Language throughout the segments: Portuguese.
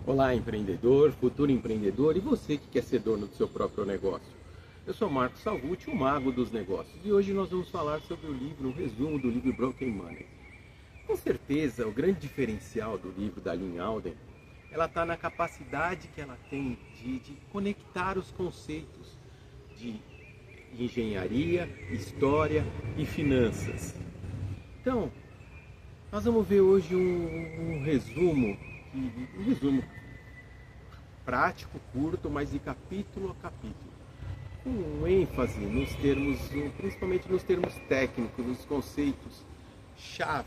Olá, empreendedor, futuro empreendedor e você que quer ser dono do seu próprio negócio. Eu sou Marcos Salvucci, o mago dos negócios, e hoje nós vamos falar sobre o livro, um resumo do livro Broken Money. Com certeza, o grande diferencial do livro da Lynn Alden, ela está na capacidade que ela tem de conectar os conceitos de engenharia, história e finanças. Então, nós vamos ver hoje um resumo prático, curto, mas de capítulo a capítulo, com ênfase nos termos, principalmente nos termos técnicos, nos conceitos chave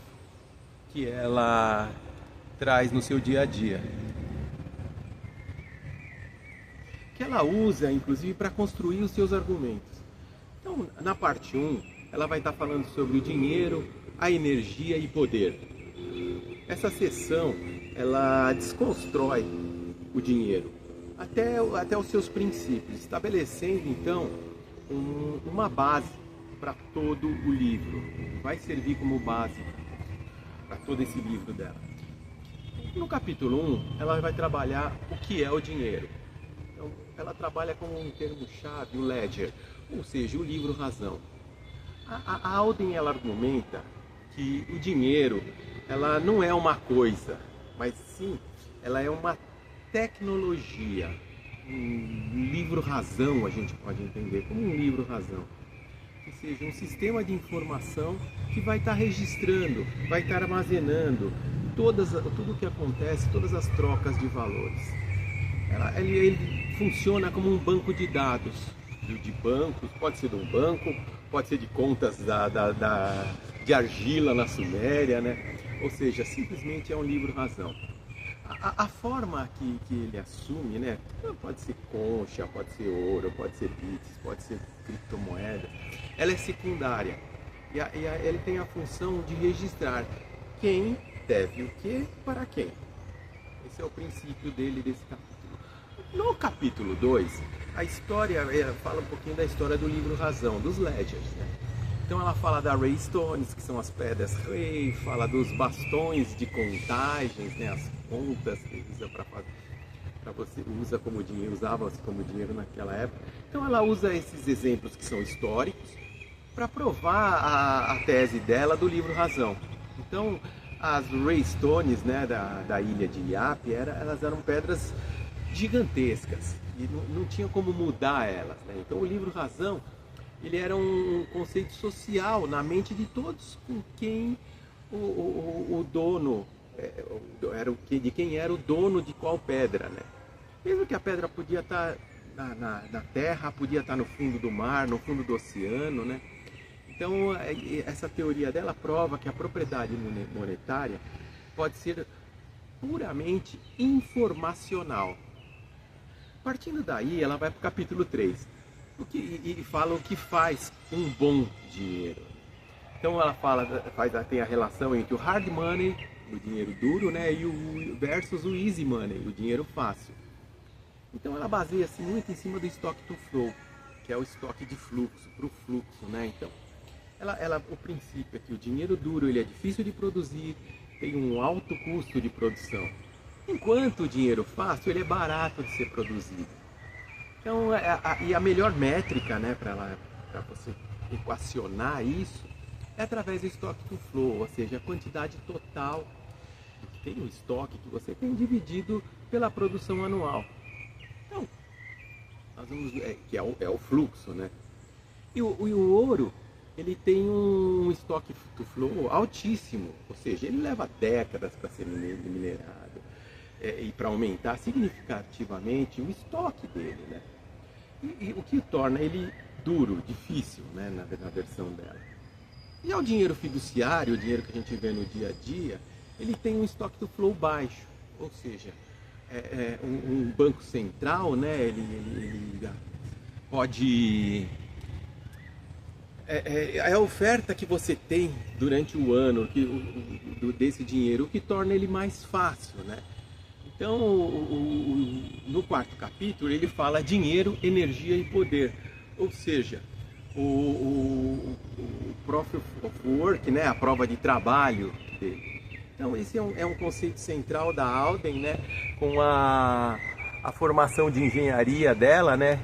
que ela traz no seu dia a dia, que ela usa inclusive para construir os seus argumentos. Então, na parte 1, ela vai estar falando sobre o dinheiro, a energia e poder. Essa seção, ela desconstrói o dinheiro até os seus princípios, estabelecendo então uma base para todo o livro. Vai servir como base para todo esse livro dela. No capítulo 1, ela vai trabalhar o que é o dinheiro. Então, ela trabalha com um termo-chave, o ledger, ou seja, o livro razão. A Alden, ela argumenta que o dinheiro, ela não é uma coisa, mas sim, ela é uma tecnologia, um livro-razão, a gente pode entender como um livro-razão, que seja um sistema de informação que vai estar registrando, vai estar armazenando tudo o que acontece, todas as trocas de valores. Ele funciona como um banco de dados, de bancos, pode ser de um banco, pode ser de contas de argila na Suméria, né? Ou seja, simplesmente é um livro-razão. A forma que ele assume, né? Pode ser concha, pode ser ouro, pode ser bits, pode ser criptomoeda. Ela é secundária. Ele tem a função de registrar quem deve o que para quem. Esse é o princípio dele desse capítulo. No capítulo 2, a história fala um pouquinho da história do livro razão, dos ledgers, né? Então ela fala da Ray Stones, que são as pedras Ray, fala dos bastões de contagens, né, as contas que usa para você usava-se como dinheiro naquela época. Então ela usa esses exemplos que são históricos para provar a tese dela do livro razão. Então as Ray Stones, né, da ilha de Iap, elas eram pedras gigantescas e não tinha como mudar elas, né? Então o livro razão, ele era um conceito social na mente de todos com quem o dono de quem era o dono de qual pedra, né? Mesmo que a pedra podia estar na terra, podia estar no fundo do mar, no fundo do oceano, né? Então essa teoria dela prova que a propriedade monetária pode ser puramente informacional. Partindo daí, ela vai para o capítulo 3. E fala o que faz um bom dinheiro. Então ela tem a relação entre o hard money, o dinheiro duro, né, versus o easy money, o dinheiro fácil. Então ela baseia-se muito em cima do stock to flow, que é o estoque de fluxo, para o fluxo, né? Então, o princípio é que o dinheiro duro ele é difícil de produzir, tem um alto custo de produção, enquanto o dinheiro fácil ele é barato de ser produzido. Então, a melhor métrica, né, para você equacionar isso é através do stock to flow, ou seja, a quantidade total que tem o estoque que você tem dividido pela produção anual. Então, nós vamos que é o fluxo, né? E o ouro, ele tem um stock to flow altíssimo, ou seja, ele leva décadas para ser minerado e para aumentar significativamente o estoque dele, né? E o que torna ele duro, difícil, né, na versão dela. E ao dinheiro fiduciário, o dinheiro que a gente vê no dia a dia, ele tem um estoque to flow baixo, ou seja, um banco central, né, ele pode... É a oferta que você tem durante o ano desse dinheiro, o que torna ele mais fácil, né? Então, no quarto capítulo, ele fala dinheiro, energia e poder. Ou seja, o Proof of Work, né, a prova de trabalho dele, Então esse é um conceito central da Alden, né? Com a formação de engenharia dela, né?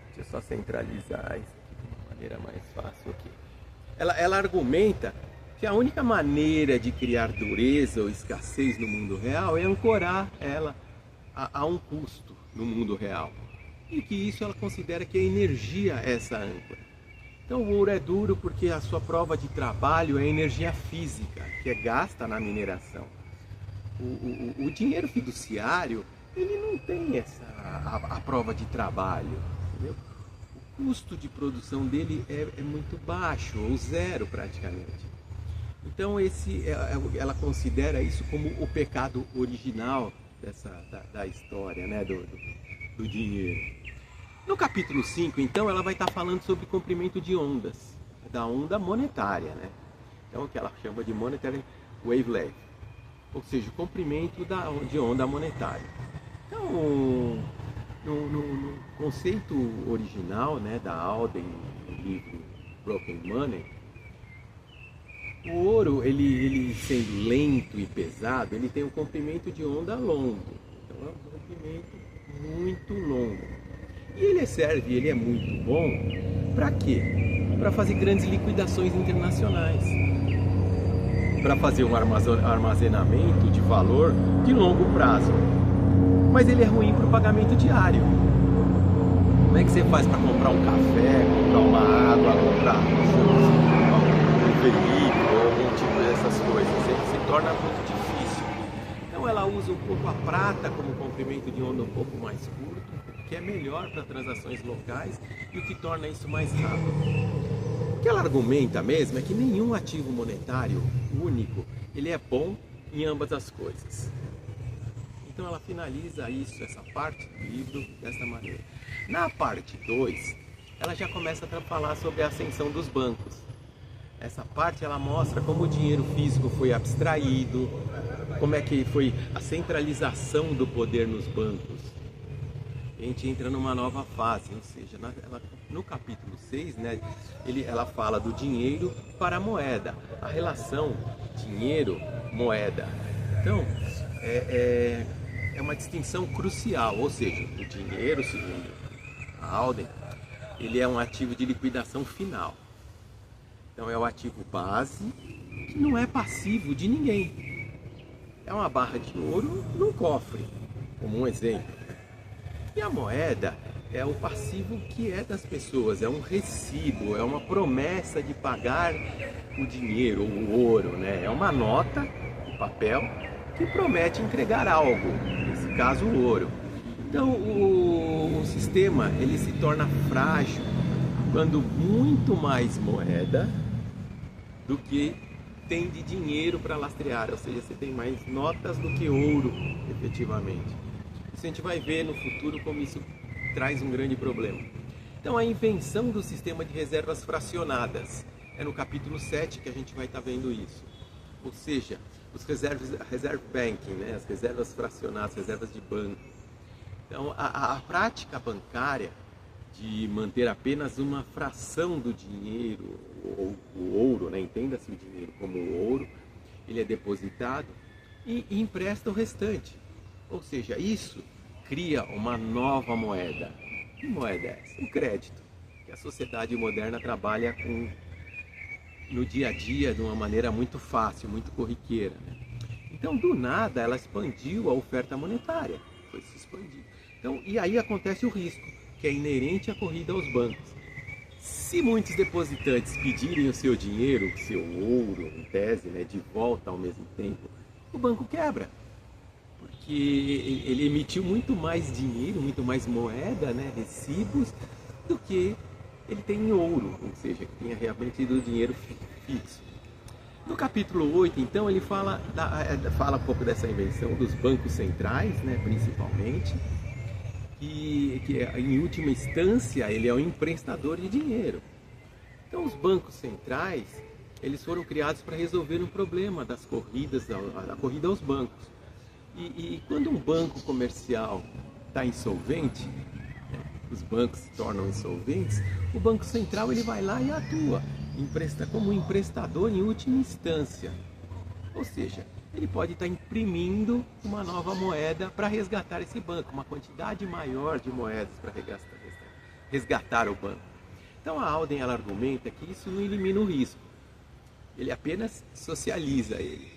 Deixa eu só centralizar isso aqui de uma maneira mais fácil aqui. Ela argumenta que a única maneira de criar dureza ou escassez no mundo real é ancorar ela a um custo no mundo real. E que isso ela considera que a energia é essa âncora. Então o ouro é duro porque a sua prova de trabalho é energia física, que é gasta na mineração. O dinheiro fiduciário, ele não tem a prova de trabalho, entendeu? O custo de produção dele é muito baixo, ou zero praticamente. Então ela considera isso como o pecado original da história, né? do dinheiro. No capítulo 5, então, ela vai estar falando sobre comprimento de ondas, da onda monetária, né? Então, o que ela chama de monetary wavelength, ou seja, o comprimento de onda monetária. Então, no conceito original, né, da Alden, no livro Broken Money, o ouro, ele sendo lento e pesado, ele tem um comprimento de onda longo. Então, é um comprimento muito longo. E ele é muito bom para quê? Para fazer grandes liquidações internacionais. Para fazer um armazenamento de valor de longo prazo. Mas ele é ruim para o pagamento diário. Como é que você faz para comprar um café, comprar uma água, comprar um veículo, algum tipo dessas coisas? Ele se torna muito difícil. Então ela usa um pouco a prata como comprimento de onda um pouco mais curto, que é melhor para transações locais e o que torna isso mais rápido. O que ela argumenta mesmo é que nenhum ativo monetário único, ele é bom em ambas as coisas. Então ela finaliza essa parte do livro dessa maneira. Na parte 2, ela já começa a falar sobre a ascensão dos bancos. Essa parte ela mostra como o dinheiro físico foi abstraído, como é que foi a centralização do poder nos bancos. A gente entra numa nova fase, ou seja, no capítulo 6, né, ela fala do dinheiro para a moeda, a relação dinheiro-moeda. Então, é uma distinção crucial, ou seja, o dinheiro, segundo a Alden, ele é um ativo de liquidação final. Então é o ativo base, que não é passivo de ninguém. É uma barra de ouro num cofre, como um exemplo. E a moeda é o passivo que é das pessoas, é um recibo, é uma promessa de pagar o dinheiro, o ouro, né? É uma nota, um papel, que promete entregar algo, nesse caso o ouro. Então o sistema ele se torna frágil quando muito mais moeda do que tem de dinheiro para lastrear, ou seja, você tem mais notas do que ouro, efetivamente. Isso a gente vai ver no futuro como isso traz um grande problema. Então a invenção do sistema de reservas fracionadas é no capítulo 7 que a gente vai estar vendo isso. Ou seja, os reserve banking, né? As reservas fracionadas, reservas de banco. Então a prática bancária de manter apenas uma fração do dinheiro, ou o ouro, né? Entenda-se o dinheiro como ouro, ele é depositado e empresta o restante. Ou seja, isso cria uma nova moeda. Que moeda é essa? O crédito, que a sociedade moderna trabalha no dia a dia de uma maneira muito fácil, muito corriqueira, né? Então, do nada, ela expandiu a oferta monetária, foi se expandir. Então, e aí acontece o risco, que é inerente à corrida aos bancos. Se muitos depositantes pedirem o seu dinheiro, o seu ouro, em tese, né, de volta ao mesmo tempo, o banco quebra. Porque ele emitiu muito mais dinheiro, muito mais moeda, né, recibos, do que ele tem em ouro, ou seja, que tenha realmente do dinheiro fixo. No capítulo 8, então, ele fala um pouco dessa invenção dos bancos centrais, né, principalmente, que em última instância ele é um emprestador de dinheiro. Então os bancos centrais, eles foram criados para resolver um problema das corridas, a corrida aos bancos. E quando um banco comercial está insolvente, né, os bancos se tornam insolventes, o Banco Central ele vai lá e atua como emprestador em última instância. Ou seja, ele pode estar imprimindo uma nova moeda para resgatar esse banco, uma quantidade maior de moedas para resgatar o banco. Então a Alden ela argumenta que isso não elimina o risco, ele apenas socializa ele.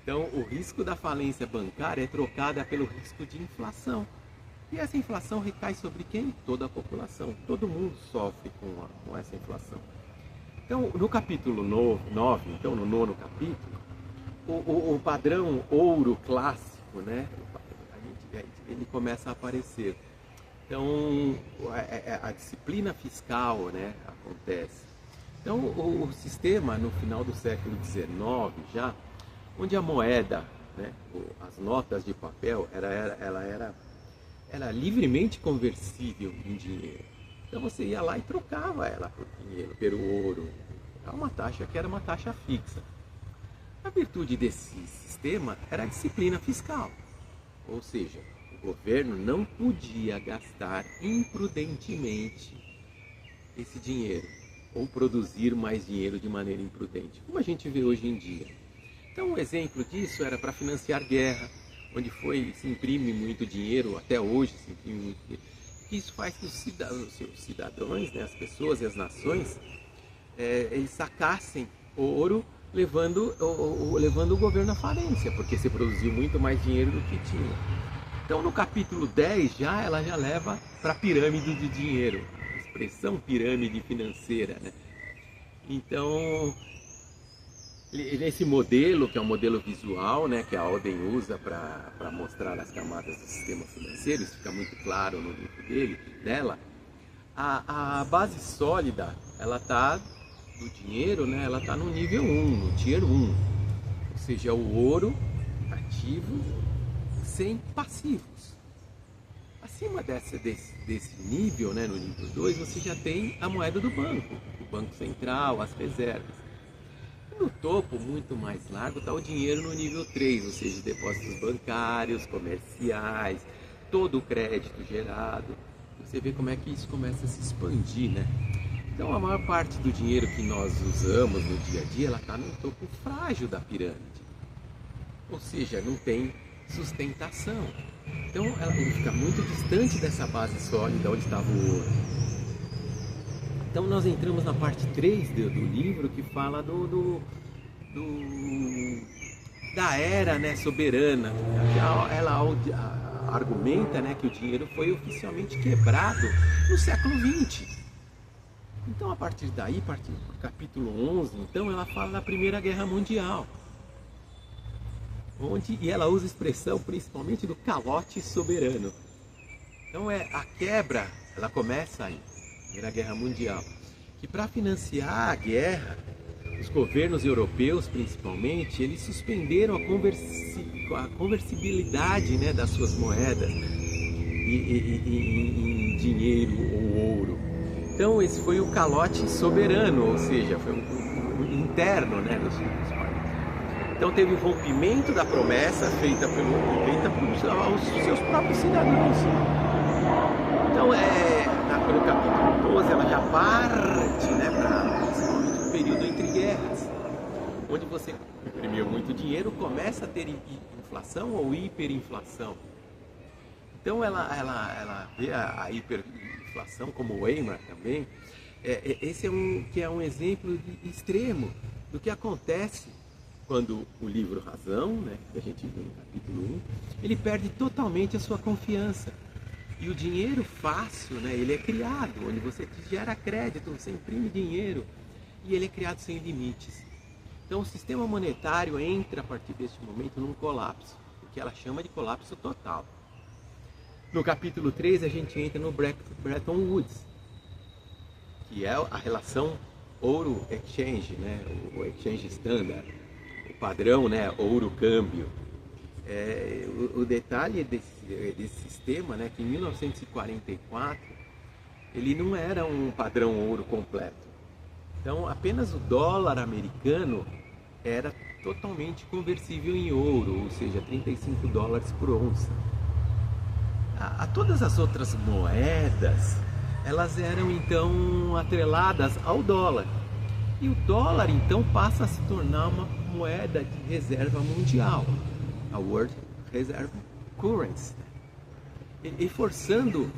Então o risco da falência bancária é trocada pelo risco de inflação. E essa inflação recai sobre quem? Toda a população. Todo mundo sofre com essa inflação. Então no capítulo 9, então no 9º capítulo, o padrão ouro clássico, né? Ele começa a aparecer. Então a disciplina fiscal, né, acontece. Então o sistema no final do século XIX já, onde a moeda, né, as notas de papel, ela era livremente conversível em dinheiro. Então você ia lá e trocava ela por dinheiro, pelo ouro. Era uma taxa que era uma taxa fixa. A virtude desse sistema era a disciplina fiscal, ou seja, o governo não podia gastar imprudentemente esse dinheiro ou produzir mais dinheiro de maneira imprudente, como a gente vê hoje em dia. Então um exemplo disso era para financiar guerra, onde se imprime muito dinheiro, até hoje se imprime muito dinheiro. Isso faz que os cidadãos, né, as pessoas e as nações, eles sacassem ouro, levando o governo à falência, porque se produziu muito mais dinheiro do que tinha. Então no capítulo 10 ela já leva para a pirâmide de dinheiro, a expressão pirâmide financeira, né? Então esse modelo, que é um modelo visual, né, que a Alden usa para mostrar as camadas do sistema financeiro, isso fica muito claro no livro dela, a base sólida, ela está do dinheiro, né, ela está no nível 1, no tier 1, ou seja, o ouro ativo sem passivos. Acima desse nível, né, no nível 2, você já tem a moeda do banco, o Banco Central, as reservas. No topo, muito mais largo, está o dinheiro no nível 3, ou seja, depósitos bancários, comerciais, todo o crédito gerado. Você vê como é que isso começa a se expandir, né? Então a maior parte do dinheiro que nós usamos no dia a dia, ela está no topo frágil da pirâmide. Ou seja, não tem sustentação. Então ele fica muito distante dessa base sólida onde estava o ouro. Então nós entramos na parte 3 do livro, que fala da era, né, soberana. Ela argumenta, né, que o dinheiro foi oficialmente quebrado no século XX. Então a partir daí, partindo do capítulo 11, então ela fala da Primeira Guerra Mundial. E ela usa a expressão principalmente do calote soberano. Então a quebra, ela começa aí. Primeira Guerra Mundial, que para financiar a guerra, os governos europeus principalmente, eles suspenderam a conversibilidade, né, das suas moedas em dinheiro ou ouro. Então esse foi o calote soberano, ou seja, foi um interno, né, dos países. Então teve o rompimento da promessa feita pelos seus próprios cidadãos. Então pelo capítulo 12 ela já parte, né, para principalmente o período entre guerras, onde você imprimiu muito dinheiro, começa a ter inflação ou hiperinflação. Então ela vê a hiperinflação, como o Weimar também. Esse é um exemplo extremo do que acontece quando o livro Razão, né, que a gente viu no capítulo 1, ele perde totalmente a sua confiança. E o dinheiro fácil, né, ele é criado, onde você gera crédito, você imprime dinheiro, e ele é criado sem limites. Então o sistema monetário entra a partir deste momento num colapso, o que ela chama de colapso total. No capítulo 3 a gente entra no Bretton Woods, que é a relação ouro-exchange, né, o exchange standard, o padrão, né, ouro-câmbio. O detalhe desse sistema, né, que em 1944 ele não era um padrão ouro completo. Então apenas o dólar americano era totalmente conversível em ouro, ou seja, 35 dólares por onça. A todas as outras moedas, elas eram então atreladas ao dólar. E o dólar então passa a se tornar uma moeda de reserva mundial, a World Reserve Currency, e forçando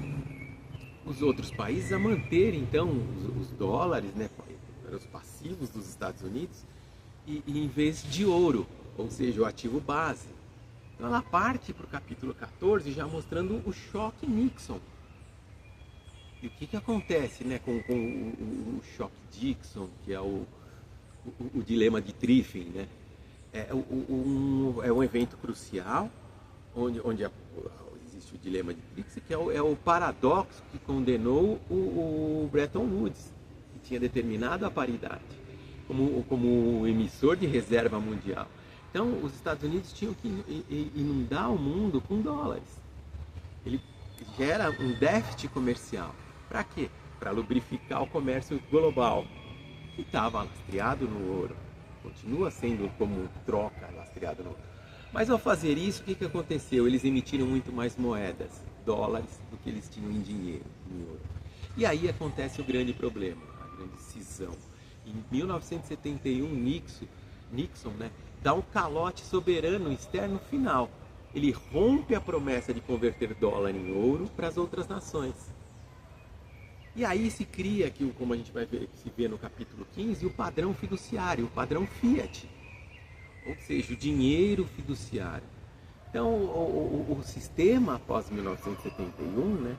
os outros países a manter então os dólares, né, os passivos dos Estados Unidos, e em vez de ouro, ou seja, o ativo base. Então ela parte para o capítulo 14 já mostrando o choque Nixon. E o que acontece, né, com o choque Dixon, que é o dilema de Triffin, né? É um evento crucial, onde existe o dilema de Triffin, que é o paradoxo que condenou o Bretton Woods, que tinha determinado a paridade como emissor de reserva mundial. Então, os Estados Unidos tinham que inundar o mundo com dólares. Ele gera um déficit comercial. Para quê? Para lubrificar o comércio global, que estava lastreado no ouro. Continua sendo como troca lastreado no ouro. Mas ao fazer isso, o que aconteceu? Eles emitiram muito mais moedas, dólares, do que eles tinham em dinheiro, em ouro. E aí acontece o grande problema, a grande cisão. Em 1971, Nixon, né, dá um calote soberano externo final. Ele rompe a promessa de converter dólar em ouro para as outras nações. E aí se cria, como a gente vai ver, se vê no capítulo 15, o padrão fiduciário, o padrão Fiat. Ou seja, o dinheiro fiduciário. Então, o sistema após 1971, né,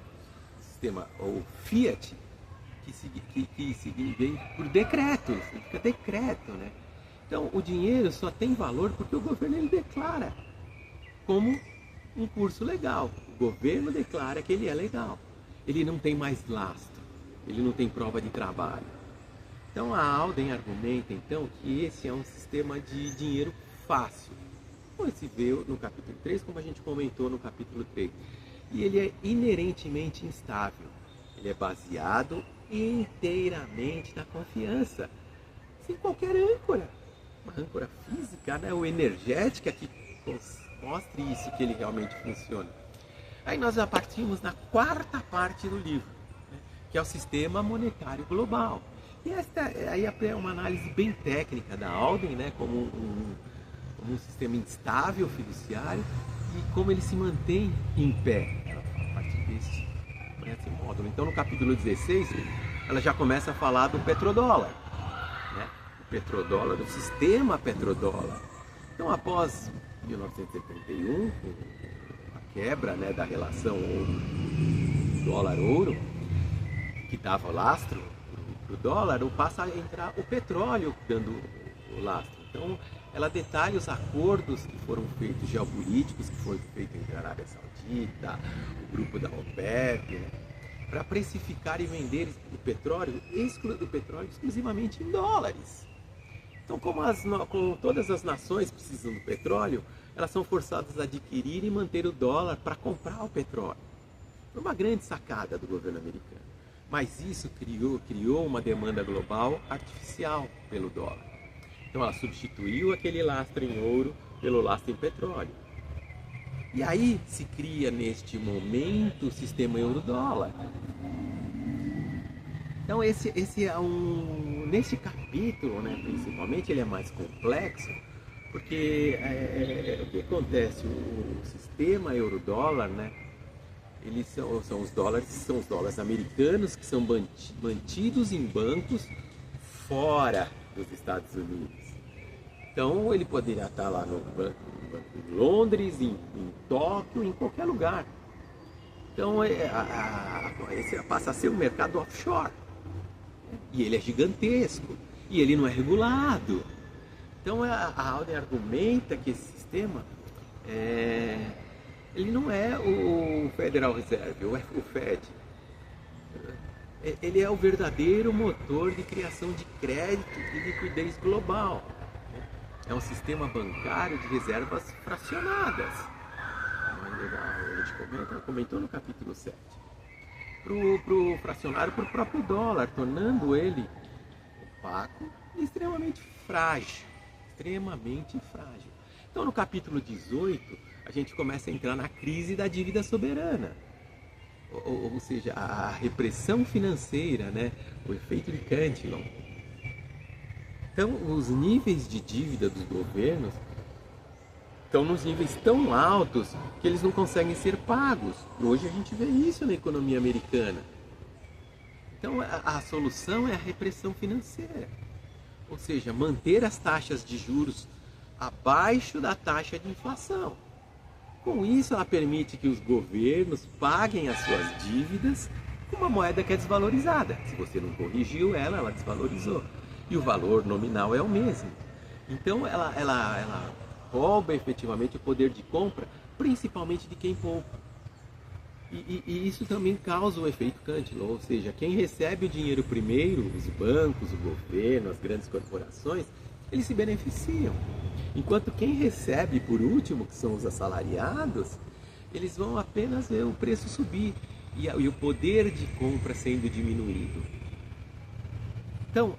o sistema, o Fiat, que vem por decreto, significa decreto, né? Então, o dinheiro só tem valor porque o governo ele declara como um curso legal. O governo declara que ele é legal. Ele não tem mais lastro. Ele não tem prova de trabalho. Então a Alden argumenta então que esse é um sistema de dinheiro fácil. Como se vê no capítulo 3, como a gente comentou no capítulo 3. E ele é inerentemente instável. Ele é baseado inteiramente na confiança. Sem qualquer âncora. Uma âncora física, né, ou energética que mostre isso, que ele realmente funciona. Aí nós já partimos na quarta parte do livro, né, que é o sistema monetário global. E esta aí é uma análise bem técnica da Alden, né, como um sistema instável fiduciário e como ele se mantém em pé a partir desse módulo. Então no capítulo 16 ela já começa a falar do petrodólar, né, o petrodólar, do sistema petrodólar. Então após 1971, a quebra, né, da relação dólar-ouro, que dava lastro para o dólar, passa a entrar o petróleo dando o lastro. Então ela detalha os acordos que foram feitos, geopolíticos, que foram feitos entre a Arábia Saudita, o grupo da OPEP, né, para precificar e vender o petróleo exclusivamente em dólares. Então, como todas as nações precisam do petróleo, elas são forçadas a adquirir e manter o dólar para comprar o petróleo. Foi uma grande sacada do governo americano. Mas isso criou uma demanda global artificial pelo dólar. Então ela substituiu aquele lastro em ouro pelo lastro em petróleo. E aí se cria neste momento o sistema euro-dólar. Então esse é nesse capítulo, né, principalmente, ele é mais complexo, porque o que acontece, o sistema euro-dólar, né, eles são os dólares americanos que são mantidos em bancos fora dos Estados Unidos. Então ele poderia estar lá no banco em Londres, em Tóquio, em qualquer lugar. Então esse passa a ser um mercado offshore. E ele é gigantesco. E ele não é regulado. Então a Alden argumenta que esse sistema ele não é o Federal Reserve, o Fed. Ele é o verdadeiro motor de criação de crédito e liquidez global. É um sistema bancário de reservas fracionadas. A gente comentou no capítulo 7. Pro fracionário, para o próprio dólar, tornando ele opaco e extremamente frágil. Extremamente frágil. Então no capítulo 18, a gente começa a entrar na crise da dívida soberana. Ou seja, a repressão financeira, né? O efeito de Cantillon. Então, os níveis de dívida dos governos estão nos níveis tão altos que eles não conseguem ser pagos. Hoje a gente vê isso na economia americana. Então, a solução é a repressão financeira. Ou seja, manter as taxas de juros abaixo da taxa de inflação. Com isso, ela permite que os governos paguem as suas dívidas com uma moeda que é desvalorizada. Se você não corrigiu ela, ela desvalorizou. E o valor nominal é o mesmo. Então, ela rouba efetivamente o poder de compra, principalmente de quem poupa. E isso também causa o efeito Cantillon, ou seja, quem recebe o dinheiro primeiro, os bancos, o governo, as grandes corporações, eles se beneficiam. Enquanto quem recebe por último, que são os assalariados, eles vão apenas ver o preço subir e o poder de compra sendo diminuído. Então,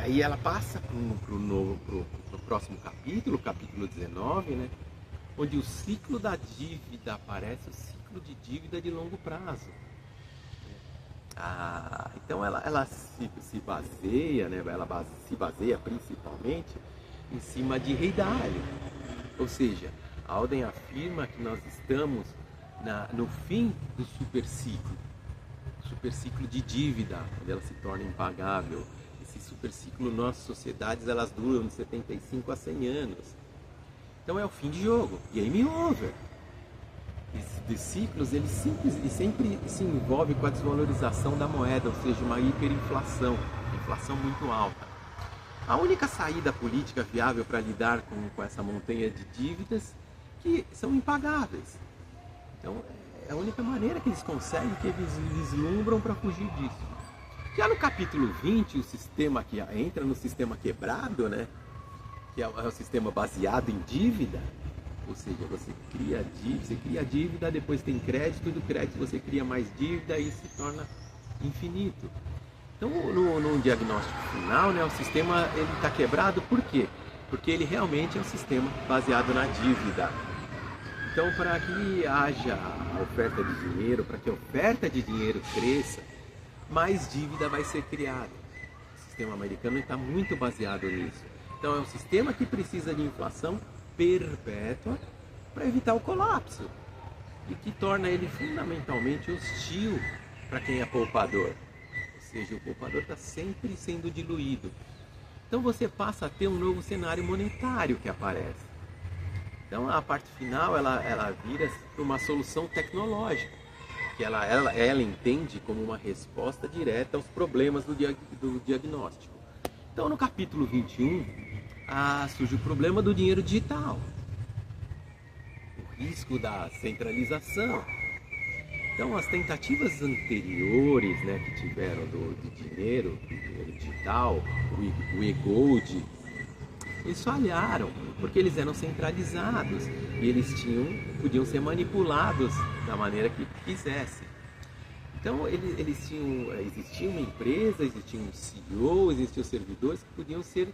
e ela passa para o próximo capítulo, capítulo 19, né? Onde o ciclo da dívida aparece, o ciclo de dívida de longo prazo. Então ela se baseia, né? Se baseia principalmente em cima de Rei Dalio. Ou seja, a Alden afirma que nós estamos no fim do superciclo de dívida, onde ela se torna impagável. Esse superciclo, nossas sociedades, elas duram de 75 a 100 anos. Então é o fim de jogo, game over. Esses ciclos, eles sempre se envolvem com a desvalorização da moeda, ou seja, uma hiperinflação, inflação muito alta. A única saída política viável para lidar com essa montanha de dívidas que são impagáveis. Então é a única maneira que eles conseguem, que eles vislumbram para fugir disso. Já no capítulo 20, o sistema que entra no sistema quebrado, né? Que é o sistema baseado em dívida, ou seja, você cria dívida, depois tem crédito, e do crédito você cria mais dívida e se torna infinito. Então, no diagnóstico final, né, o sistema está quebrado, por quê? Porque ele realmente é um sistema baseado na dívida. Então, para que haja a oferta de dinheiro, para que a oferta de dinheiro cresça, mais dívida vai ser criada. O sistema americano está muito baseado nisso. Então é um sistema que precisa de inflação perpétua para evitar o colapso e que torna ele fundamentalmente hostil para quem é poupador. Ou seja, o poupador está sempre sendo diluído. Então você passa a ter um novo cenário monetário que aparece. Então a parte final ela vira para uma solução tecnológica, que ela entende como uma resposta direta aos problemas do diagnóstico. Então no capítulo 21, surge o problema do dinheiro digital, o risco da centralização. Então as tentativas anteriores, né, que tiveram do dinheiro digital, o e-gold, eles falharam, porque eles eram centralizados e eles podiam ser manipulados da maneira que quisessem. Então existia uma empresa, existia um CEO, existiam servidores que podiam ser,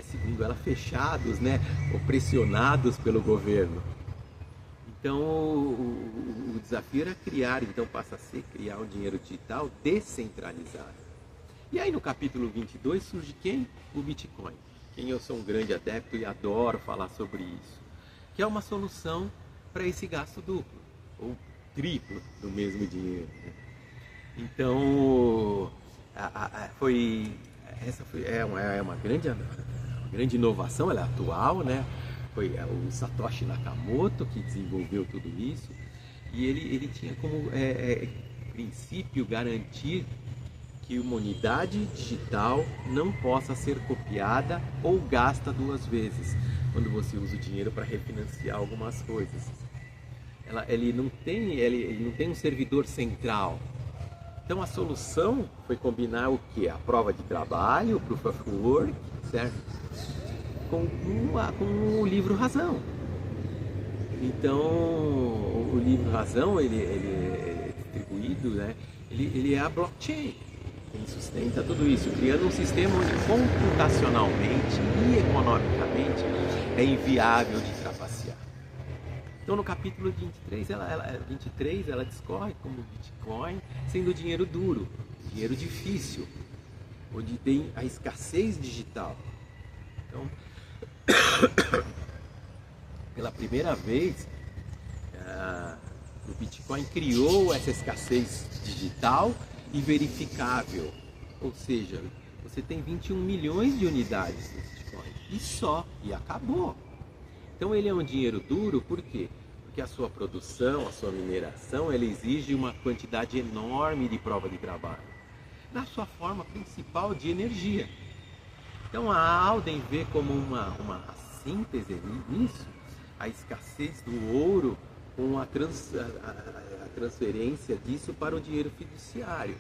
segundo ela, fechados, né, ou pressionados pelo governo. Então o desafio era passa a ser criar um dinheiro digital descentralizado. E aí no capítulo 22 surge quem? O Bitcoin. Quem eu sou um grande adepto e adoro falar sobre isso. Que é uma solução para esse gasto duplo, ou triplo do mesmo dinheiro, né? Então, essa é uma grande inovação, ela é atual, né? Foi o Satoshi Nakamoto que desenvolveu tudo isso, e ele tinha como princípio garantir que uma unidade digital não possa ser copiada ou gasta duas vezes, quando você usa o dinheiro para refinanciar algumas coisas. Ele não tem um servidor central. Então a solução foi combinar o que? A prova de trabalho, o Proof of Work, certo? Com o livro Razão. Então o livro Razão, ele é distribuído, né? Ele é a blockchain. Ele sustenta tudo isso, criando um sistema onde computacionalmente e economicamente é inviável de trapacear. Então no capítulo 23 ela discorre como o Bitcoin sendo dinheiro duro, dinheiro difícil, onde tem a escassez digital. Então, pela primeira vez, o Bitcoin criou essa escassez digital e verificável. Ou seja, você tem 21 milhões de unidades de Bitcoin e só, e acabou. Então ele é um dinheiro duro, por quê? Porque a sua produção, a sua mineração, ela exige uma quantidade enorme de prova de trabalho, na sua forma principal de energia. Então a Alden vê como uma síntese nisso, a escassez do ouro com a transferência disso para o dinheiro fiduciário.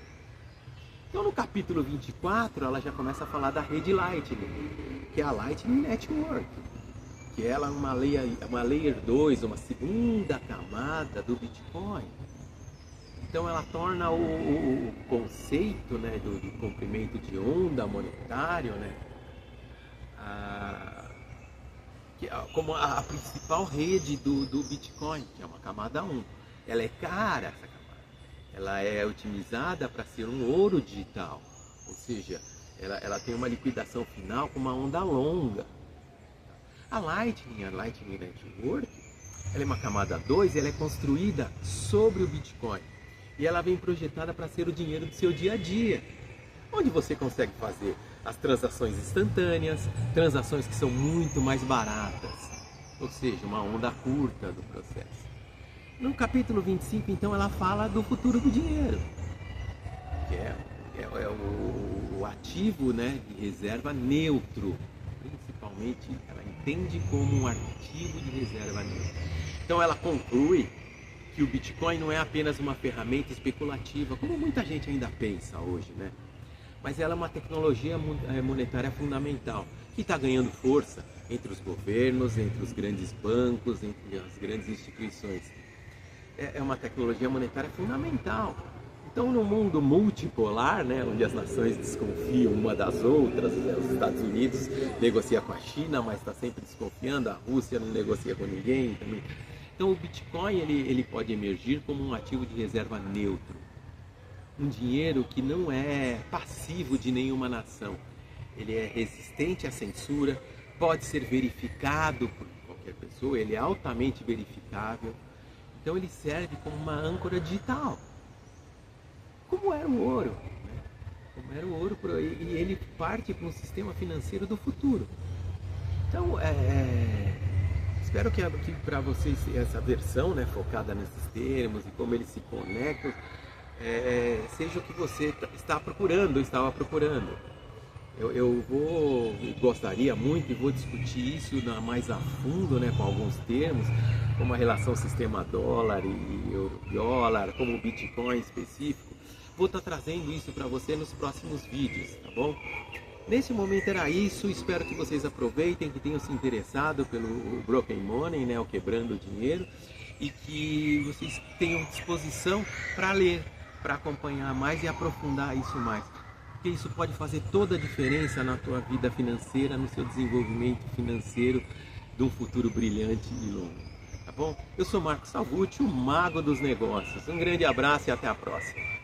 Então no capítulo 24 ela já começa a falar da rede Lightning, que é a Lightning Network, que ela é uma layer 2, uma segunda camada do Bitcoin. Então ela torna o conceito, né, do comprimento de onda monetário, né, como a principal rede do Bitcoin, que é uma camada 1. Ela é cara, essa camada. Ela é otimizada para ser um ouro digital, ou seja, ela tem uma liquidação final com uma onda longa. A Lightning Network, ela é uma camada 2, ela é construída sobre o Bitcoin. E ela vem projetada para ser o dinheiro do seu dia a dia, onde você consegue fazer as transações instantâneas, transações que são muito mais baratas, ou seja, uma onda curta do processo. No capítulo 25, então, ela fala do futuro do dinheiro, que é o ativo, né, de reserva neutro. Principalmente, ela entende como um ativo de reserva neutro. Então ela conclui que o Bitcoin não é apenas uma ferramenta especulativa, como muita gente ainda pensa hoje, né? Mas ela é uma tecnologia monetária fundamental, que está ganhando força entre os governos, entre os grandes bancos, entre as grandes instituições. É uma tecnologia monetária fundamental. Então, no mundo multipolar, né, onde as nações desconfiam uma das outras, né, os Estados Unidos negocia com a China, mas está sempre desconfiando, a Rússia não negocia com ninguém também. Então, o Bitcoin ele pode emergir como um ativo de reserva neutro, um dinheiro que não é passivo de nenhuma nação. Ele é resistente à censura, pode ser verificado por qualquer pessoa, ele é altamente verificável. Então, ele serve como uma âncora digital. Como era o ouro, né? Como era o ouro, e ele parte para um sistema financeiro do futuro. Então, espero que para vocês essa versão, né, focada nesses termos e como eles se conectam, seja o que você estava procurando. Eu gostaria muito e vou discutir isso mais a fundo, né, com alguns termos, como a relação sistema dólar e euro-dólar, como o Bitcoin específico. Vou estar trazendo isso para você nos próximos vídeos, tá bom? Nesse momento era isso, espero que vocês aproveitem, que tenham se interessado pelo Broken Money, né, o Quebrando o Dinheiro, e que vocês tenham disposição para ler, para acompanhar mais e aprofundar isso mais. Porque isso pode fazer toda a diferença na tua vida financeira, no seu desenvolvimento financeiro de um futuro brilhante e longo. Tá bom? Eu sou Marcos Salvucci, o mago dos negócios. Um grande abraço e até a próxima.